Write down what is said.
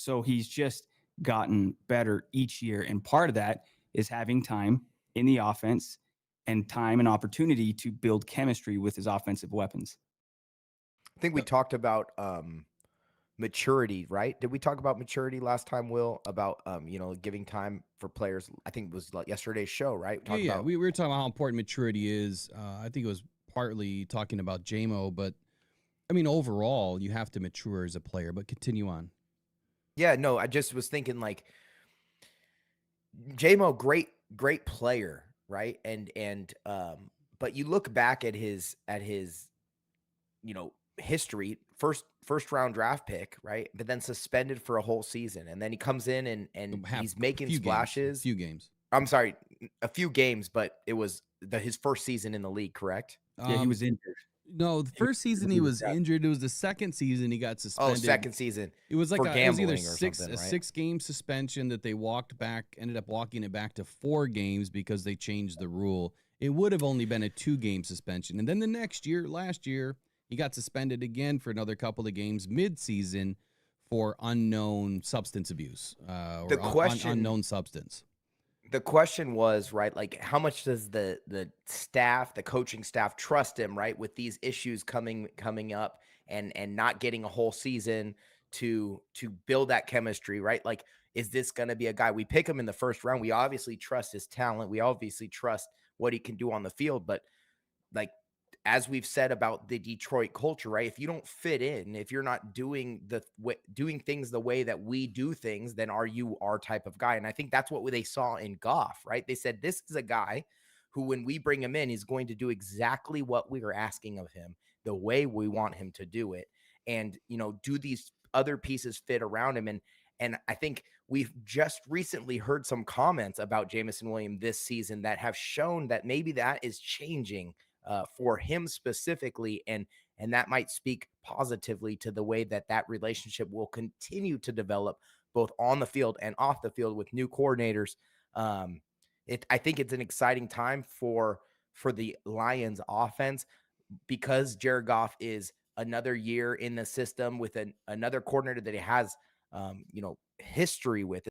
So he's just gotten better each year. And part of that is having time in the offense and time and opportunity to build chemistry with his offensive weapons. I think we talked about maturity, right? Did we talk about maturity last time, Will? About giving time for players. I think it was like yesterday's show, right? We Yeah, talked yeah. about We were talking about how important maturity is. I think it was partly talking about JMO, but I mean, overall, you have to mature as a player. But continue on. yeah, no, I just was thinking like JMO, great player, right? And but you look back at his history, first round draft pick, right? But then suspended for a whole season. And then he comes in and he's A making few games, a splashes. few games. I'm sorry, a few games, but it was his first season in the league, correct? Yeah, he Um, was injured. no, the He was first season injured he when he was got- injured. It was the second season he got Oh, suspended. second season It for was either gambling or something, a right? 6 game suspension that they ended up walking it back to 4 games because they changed the rule. It would have only been a 2 game suspension. And then last year, he got suspended again for another couple of games mid-season for unknown substance abuse The or question unknown substance. the question was, right, like how much does the staff, the coaching staff trust him, right, with these issues coming up and not getting a whole season to build that chemistry, right? Like, is this going to be a guy we pick him in the first round? We obviously trust his talent. We obviously trust what he can do on the field, but like as we've said about the Detroit culture, right? If you don't fit in, if you're not doing things the way that we do things, then are you our type of guy? And I think that's what they saw in Goff, right? They said this is a guy who, when we bring him in, is going to do exactly what we are asking of him, the way we want him to do it, and do these other pieces fit around him? And I think we've just recently heard some comments about Jameson Williams this season that have shown that maybe that is changing for him specifically, and that might speak positively to the way that relationship will continue to develop both on the field and off the field with new coordinators. I think it's an exciting time for the Lions offense because Jared Goff is another year in the system with another coordinator that he has history with.